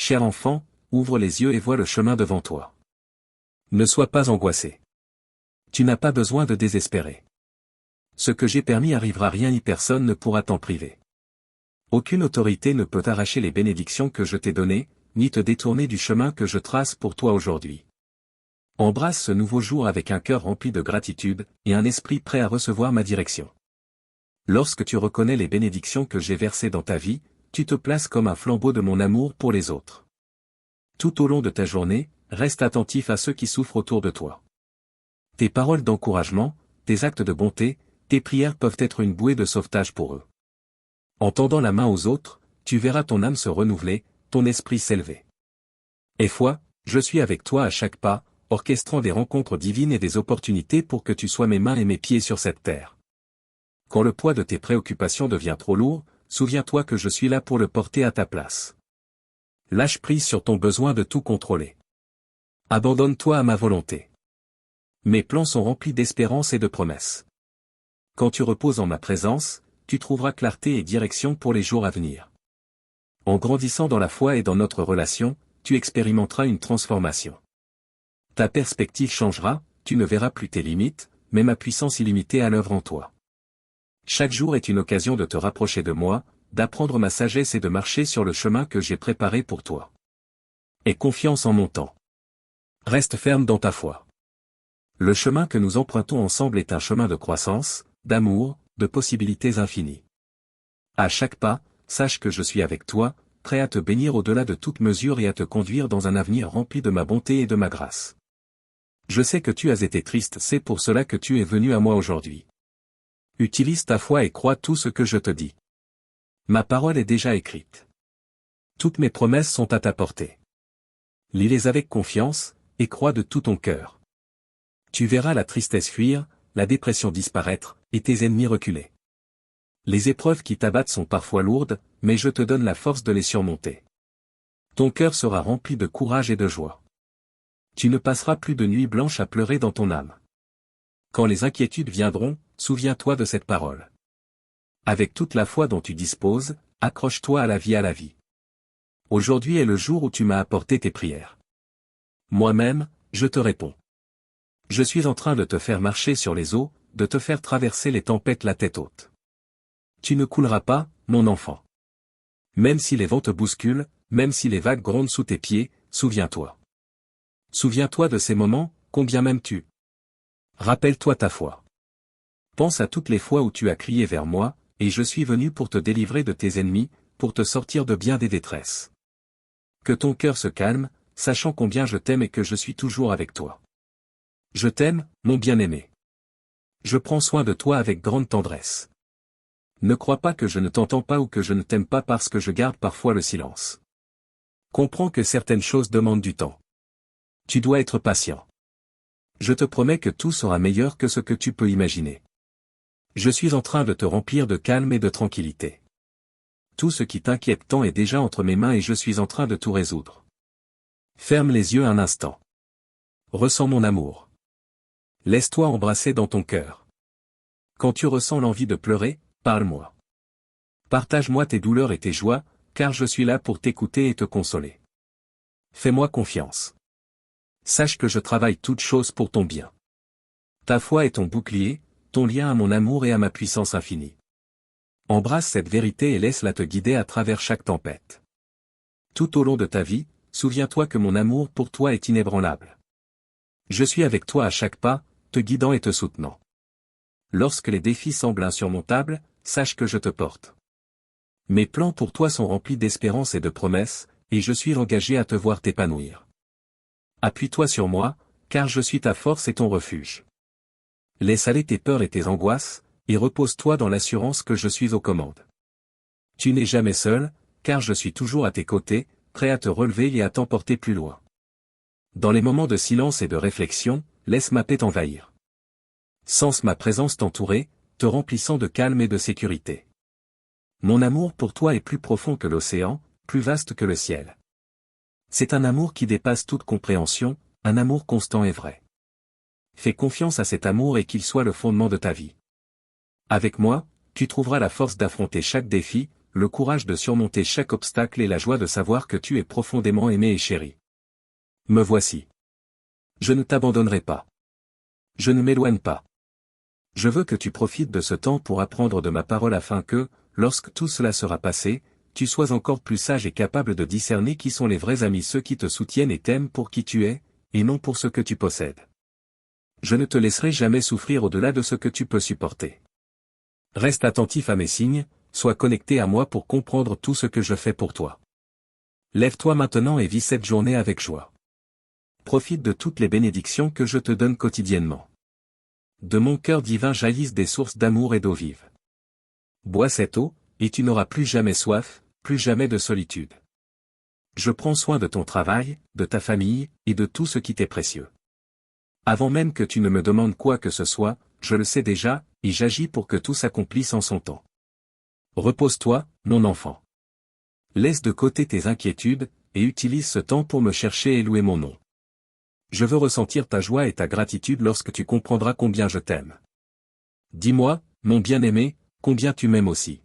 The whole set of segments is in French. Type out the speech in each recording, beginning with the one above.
cher enfant, ouvre les yeux et vois le chemin devant toi. Ne sois pas angoissé. Tu n'as pas besoin de désespérer. Ce que j'ai permis arrivera, rien ni personne ne pourra t'en priver. Aucune autorité ne peut t'arracher les bénédictions que je t'ai données, ni te détourner du chemin que je trace pour toi aujourd'hui. Embrasse ce nouveau jour avec un cœur rempli de gratitude, et un esprit prêt à recevoir ma direction. Lorsque tu reconnais les bénédictions que j'ai versées dans ta vie, tu te places comme un flambeau de mon amour pour les autres. Tout au long de ta journée, reste attentif à ceux qui souffrent autour de toi. Tes paroles d'encouragement, tes actes de bonté, tes prières peuvent être une bouée de sauvetage pour eux. En tendant la main aux autres, tu verras ton âme se renouveler, ton esprit s'élever. Et foi, je suis avec toi à chaque pas, orchestrant des rencontres divines et des opportunités pour que tu sois mes mains et mes pieds sur cette terre. Quand le poids de tes préoccupations devient trop lourd, souviens-toi que je suis là pour le porter à ta place. Lâche prise sur ton besoin de tout contrôler. Abandonne-toi à ma volonté. Mes plans sont remplis d'espérance et de promesses. Quand tu reposes en ma présence, tu trouveras clarté et direction pour les jours à venir. En grandissant dans la foi et dans notre relation, tu expérimenteras une transformation. Ta perspective changera, tu ne verras plus tes limites, mais ma puissance illimitée à l'œuvre en toi. Chaque jour est une occasion de te rapprocher de moi, d'apprendre ma sagesse et de marcher sur le chemin que j'ai préparé pour toi. Aie confiance en mon temps. Reste ferme dans ta foi. Le chemin que nous empruntons ensemble est un chemin de croissance, d'amour, de possibilités infinies. À chaque pas, sache que je suis avec toi, prêt à te bénir au-delà de toute mesure et à te conduire dans un avenir rempli de ma bonté et de ma grâce. Je sais que tu as été triste, c'est pour cela que tu es venu à moi aujourd'hui. Utilise ta foi et crois tout ce que je te dis. Ma parole est déjà écrite. Toutes mes promesses sont à ta portée. Lis-les avec confiance, et crois de tout ton cœur. Tu verras la tristesse fuir, la dépression disparaître, et tes ennemis reculer. Les épreuves qui t'abattent sont parfois lourdes, mais je te donne la force de les surmonter. Ton cœur sera rempli de courage et de joie. Tu ne passeras plus de nuits blanches à pleurer dans ton âme. Quand les inquiétudes viendront, souviens-toi de cette parole. Avec toute la foi dont tu disposes, accroche-toi à la vie, à la vie. Aujourd'hui est le jour où tu m'as apporté tes prières. Moi-même, je te réponds. Je suis en train de te faire marcher sur les eaux, de te faire traverser les tempêtes la tête haute. Tu ne couleras pas, mon enfant. Même si les vents te bousculent, même si les vagues grondent sous tes pieds, souviens-toi. Souviens-toi de ces moments, combien m'aimes-tu? Rappelle-toi ta foi. Pense à toutes les fois où tu as crié vers moi, et je suis venu pour te délivrer de tes ennemis, pour te sortir de bien des détresses. Que ton cœur se calme, sachant combien je t'aime et que je suis toujours avec toi. Je t'aime, mon bien-aimé. Je prends soin de toi avec grande tendresse. Ne crois pas que je ne t'entends pas ou que je ne t'aime pas parce que je garde parfois le silence. Comprends que certaines choses demandent du temps. Tu dois être patient. Je te promets que tout sera meilleur que ce que tu peux imaginer. Je suis en train de te remplir de calme et de tranquillité. Tout ce qui t'inquiète tant est déjà entre mes mains et je suis en train de tout résoudre. Ferme les yeux un instant. Ressens mon amour. Laisse-toi embrasser dans ton cœur. Quand tu ressens l'envie de pleurer, parle-moi. Partage-moi tes douleurs et tes joies, car je suis là pour t'écouter et te consoler. Fais-moi confiance. Sache que je travaille toutes choses pour ton bien. Ta foi est ton bouclier, ton lien à mon amour et à ma puissance infinie. Embrasse cette vérité et laisse-la te guider à travers chaque tempête. Tout au long de ta vie, souviens-toi que mon amour pour toi est inébranlable. Je suis avec toi à chaque pas, te guidant et te soutenant. Lorsque les défis semblent insurmontables, sache que je te porte. Mes plans pour toi sont remplis d'espérance et de promesses, et je suis engagé à te voir t'épanouir. Appuie-toi sur moi, car je suis ta force et ton refuge. Laisse aller tes peurs et tes angoisses, et repose-toi dans l'assurance que je suis aux commandes. Tu n'es jamais seul, car je suis toujours à tes côtés, prêt à te relever et à t'emporter plus loin. Dans les moments de silence et de réflexion, laisse ma paix t'envahir. Sens ma présence t'entourer, te remplissant de calme et de sécurité. Mon amour pour toi est plus profond que l'océan, plus vaste que le ciel. C'est un amour qui dépasse toute compréhension, un amour constant et vrai. Fais confiance à cet amour et qu'il soit le fondement de ta vie. Avec moi, tu trouveras la force d'affronter chaque défi, le courage de surmonter chaque obstacle et la joie de savoir que tu es profondément aimé et chéri. Me voici. Je ne t'abandonnerai pas. Je ne m'éloigne pas. Je veux que tu profites de ce temps pour apprendre de ma parole afin que, lorsque tout cela sera passé, tu sois encore plus sage et capable de discerner qui sont les vrais amis, ceux qui te soutiennent et t'aiment pour qui tu es, et non pour ce que tu possèdes. Je ne te laisserai jamais souffrir au-delà de ce que tu peux supporter. Reste attentif à mes signes, sois connecté à moi pour comprendre tout ce que je fais pour toi. Lève-toi maintenant et vis cette journée avec joie. Profite de toutes les bénédictions que je te donne quotidiennement. De mon cœur divin jaillissent des sources d'amour et d'eau vive. Bois cette eau, et tu n'auras plus jamais soif, plus jamais de solitude. Je prends soin de ton travail, de ta famille, et de tout ce qui t'est précieux. Avant même que tu ne me demandes quoi que ce soit, je le sais déjà, et j'agis pour que tout s'accomplisse en son temps. Repose-toi, mon enfant. Laisse de côté tes inquiétudes, et utilise ce temps pour me chercher et louer mon nom. Je veux ressentir ta joie et ta gratitude lorsque tu comprendras combien je t'aime. Dis-moi, mon bien-aimé, combien tu m'aimes aussi.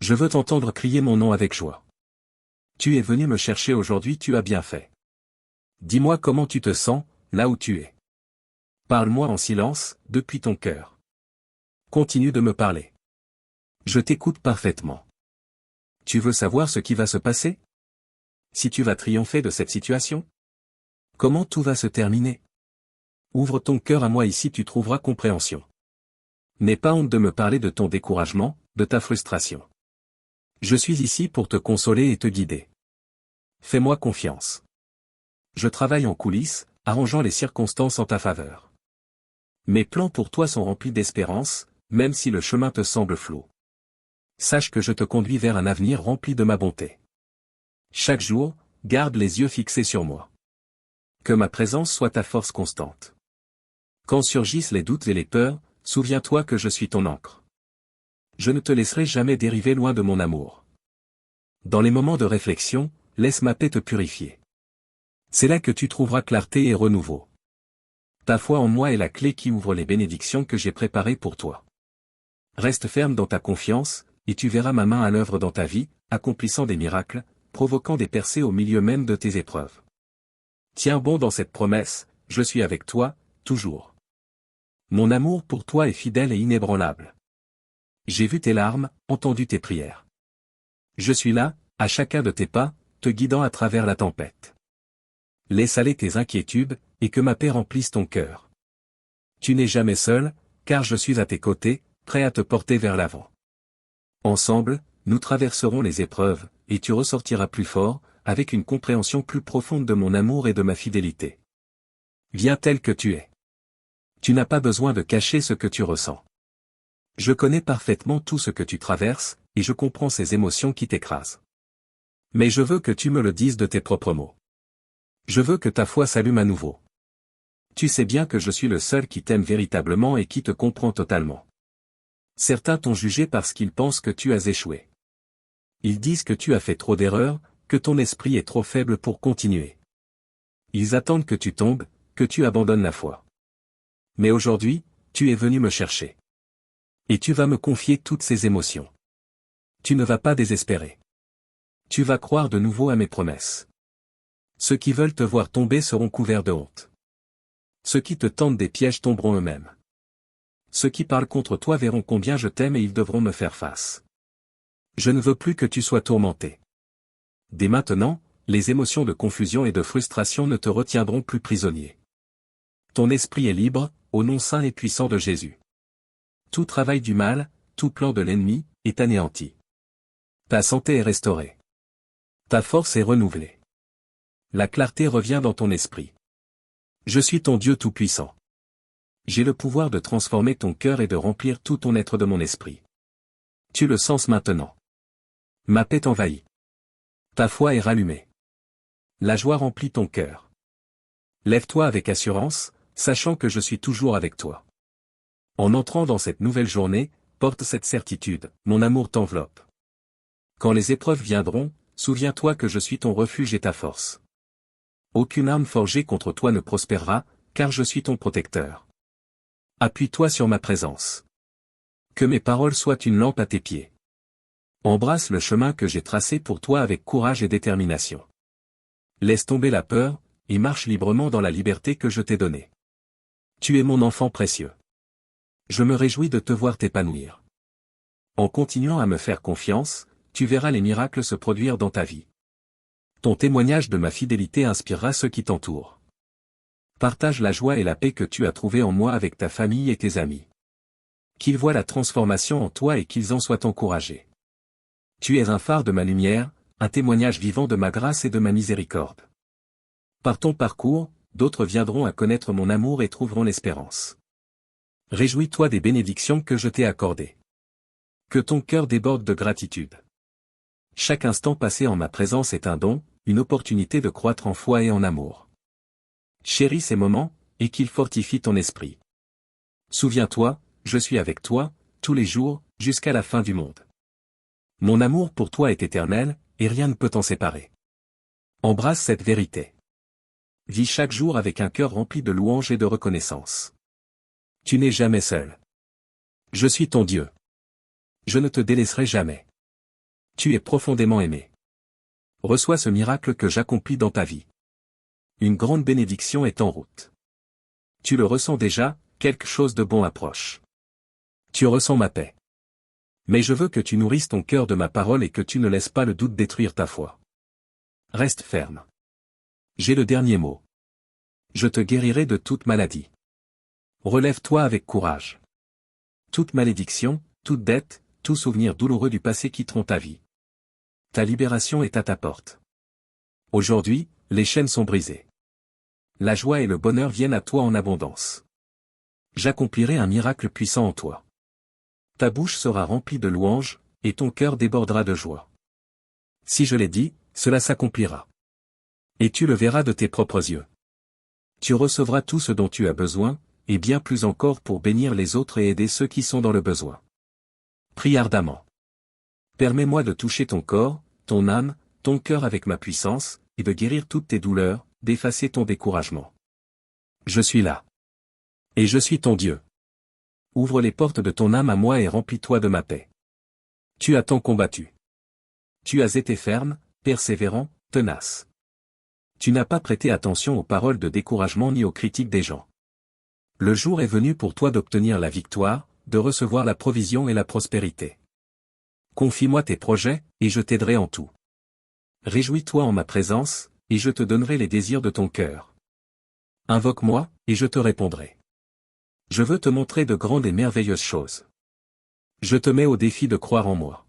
Je veux t'entendre crier mon nom avec joie. Tu es venu me chercher aujourd'hui, tu as bien fait. Dis-moi comment tu te sens, là où tu es. Parle-moi en silence, depuis ton cœur. Continue de me parler. Je t'écoute parfaitement. Tu veux savoir ce qui va se passer? Si tu vas triompher de cette situation? Comment tout va se terminer? Ouvre ton cœur à moi, ici tu trouveras compréhension. N'aie pas honte de me parler de ton découragement, de ta frustration. Je suis ici pour te consoler et te guider. Fais-moi confiance. Je travaille en coulisses, arrangeant les circonstances en ta faveur. Mes plans pour toi sont remplis d'espérance, même si le chemin te semble flou. Sache que je te conduis vers un avenir rempli de ma bonté. Chaque jour, garde les yeux fixés sur moi. Que ma présence soit ta force constante. Quand surgissent les doutes et les peurs, souviens-toi que je suis ton ancre. Je ne te laisserai jamais dériver loin de mon amour. Dans les moments de réflexion, laisse ma paix te purifier. C'est là que tu trouveras clarté et renouveau. Ta foi en moi est la clé qui ouvre les bénédictions que j'ai préparées pour toi. Reste ferme dans ta confiance, et tu verras ma main à l'œuvre dans ta vie, accomplissant des miracles, provoquant des percées au milieu même de tes épreuves. Tiens bon dans cette promesse, je suis avec toi, toujours. Mon amour pour toi est fidèle et inébranlable. J'ai vu tes larmes, entendu tes prières. Je suis là, à chacun de tes pas, te guidant à travers la tempête. Laisse aller tes inquiétudes, et que ma paix remplisse ton cœur. Tu n'es jamais seul, car je suis à tes côtés, prêt à te porter vers l'avant. Ensemble, nous traverserons les épreuves, et tu ressortiras plus fort, avec une compréhension plus profonde de mon amour et de ma fidélité. Viens tel que tu es. Tu n'as pas besoin de cacher ce que tu ressens. Je connais parfaitement tout ce que tu traverses, et je comprends ces émotions qui t'écrasent. Mais je veux que tu me le dises de tes propres mots. Je veux que ta foi s'allume à nouveau. Tu sais bien que je suis le seul qui t'aime véritablement et qui te comprend totalement. Certains t'ont jugé parce qu'ils pensent que tu as échoué. Ils disent que tu as fait trop d'erreurs, que ton esprit est trop faible pour continuer. Ils attendent que tu tombes, que tu abandonnes la foi. Mais aujourd'hui, tu es venu me chercher. Et tu vas me confier toutes ces émotions. Tu ne vas pas désespérer. Tu vas croire de nouveau à mes promesses. Ceux qui veulent te voir tomber seront couverts de honte. Ceux qui te tendent des pièges tomberont eux-mêmes. Ceux qui parlent contre toi verront combien je t'aime et ils devront me faire face. Je ne veux plus que tu sois tourmenté. Dès maintenant, les émotions de confusion et de frustration ne te retiendront plus prisonnier. Ton esprit est libre, au nom saint et puissant de Jésus. Tout travail du mal, tout plan de l'ennemi, est anéanti. Ta santé est restaurée. Ta force est renouvelée. La clarté revient dans ton esprit. Je suis ton Dieu tout-puissant. J'ai le pouvoir de transformer ton cœur et de remplir tout ton être de mon esprit. Tu le sens maintenant. Ma paix t'envahit. Ta foi est rallumée. La joie remplit ton cœur. Lève-toi avec assurance, sachant que je suis toujours avec toi. En entrant dans cette nouvelle journée, porte cette certitude, mon amour t'enveloppe. Quand les épreuves viendront, souviens-toi que je suis ton refuge et ta force. Aucune arme forgée contre toi ne prospérera, car je suis ton protecteur. Appuie-toi sur ma présence. Que mes paroles soient une lampe à tes pieds. Embrasse le chemin que j'ai tracé pour toi avec courage et détermination. Laisse tomber la peur, et marche librement dans la liberté que je t'ai donnée. Tu es mon enfant précieux. Je me réjouis de te voir t'épanouir. En continuant à me faire confiance, tu verras les miracles se produire dans ta vie. Ton témoignage de ma fidélité inspirera ceux qui t'entourent. Partage la joie et la paix que tu as trouvée en moi avec ta famille et tes amis. Qu'ils voient la transformation en toi et qu'ils en soient encouragés. Tu es un phare de ma lumière, un témoignage vivant de ma grâce et de ma miséricorde. Par ton parcours, d'autres viendront à connaître mon amour et trouveront l'espérance. Réjouis-toi des bénédictions que je t'ai accordées. Que ton cœur déborde de gratitude. Chaque instant passé en ma présence est un don, une opportunité de croître en foi et en amour. Chéris ces moments, et qu'ils fortifient ton esprit. Souviens-toi, je suis avec toi, tous les jours, jusqu'à la fin du monde. Mon amour pour toi est éternel, et rien ne peut t'en séparer. Embrasse cette vérité. Vis chaque jour avec un cœur rempli de louanges et de reconnaissance. Tu n'es jamais seul. Je suis ton Dieu. Je ne te délaisserai jamais. Tu es profondément aimé. Reçois ce miracle que j'accomplis dans ta vie. Une grande bénédiction est en route. Tu le ressens déjà, quelque chose de bon approche. Tu ressens ma paix. Mais je veux que tu nourrisses ton cœur de ma parole et que tu ne laisses pas le doute détruire ta foi. Reste ferme. J'ai le dernier mot. Je te guérirai de toute maladie. Relève-toi avec courage. Toute malédiction, toute dette, tout souvenir douloureux du passé quitteront ta vie. Ta libération est à ta porte. Aujourd'hui, les chaînes sont brisées. La joie et le bonheur viennent à toi en abondance. J'accomplirai un miracle puissant en toi. Ta bouche sera remplie de louanges, et ton cœur débordera de joie. Si je l'ai dit, cela s'accomplira. Et tu le verras de tes propres yeux. Tu recevras tout ce dont tu as besoin, et bien plus encore pour bénir les autres et aider ceux qui sont dans le besoin. Prie ardemment. Permets-moi de toucher ton corps, ton âme, ton cœur avec ma puissance, et de guérir toutes tes douleurs, d'effacer ton découragement. Je suis là. Et je suis ton Dieu. Ouvre les portes de ton âme à moi et remplis-toi de ma paix. Tu as tant combattu. Tu as été ferme, persévérant, tenace. Tu n'as pas prêté attention aux paroles de découragement ni aux critiques des gens. Le jour est venu pour toi d'obtenir la victoire, de recevoir la provision et la prospérité. Confie-moi tes projets, et je t'aiderai en tout. Réjouis-toi en ma présence, et je te donnerai les désirs de ton cœur. Invoque-moi, et je te répondrai. Je veux te montrer de grandes et merveilleuses choses. Je te mets au défi de croire en moi.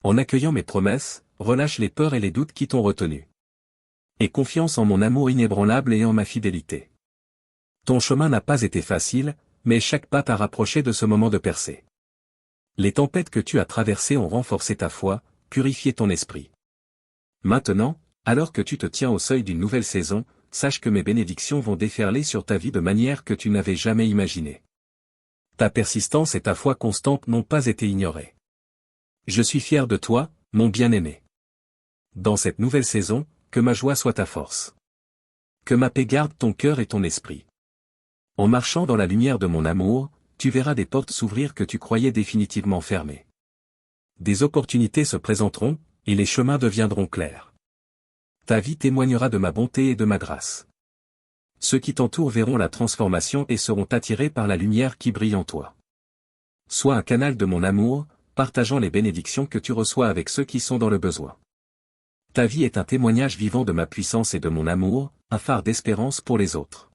En accueillant mes promesses, relâche les peurs et les doutes qui t'ont retenu. Aie confiance en mon amour inébranlable et en ma fidélité. Ton chemin n'a pas été facile, mais chaque pas t'a rapproché de ce moment de percée. Les tempêtes que tu as traversées ont renforcé ta foi, purifié ton esprit. Maintenant, alors que tu te tiens au seuil d'une nouvelle saison, sache que mes bénédictions vont déferler sur ta vie de manière que tu n'avais jamais imaginée. Ta persistance et ta foi constante n'ont pas été ignorées. Je suis fier de toi, mon bien-aimé. Dans cette nouvelle saison, que ma joie soit ta force. Que ma paix garde ton cœur et ton esprit. En marchant dans la lumière de mon amour, tu verras des portes s'ouvrir que tu croyais définitivement fermées. Des opportunités se présenteront, et les chemins deviendront clairs. Ta vie témoignera de ma bonté et de ma grâce. Ceux qui t'entourent verront la transformation et seront attirés par la lumière qui brille en toi. Sois un canal de mon amour, partageant les bénédictions que tu reçois avec ceux qui sont dans le besoin. Ta vie est un témoignage vivant de ma puissance et de mon amour, un phare d'espérance pour les autres.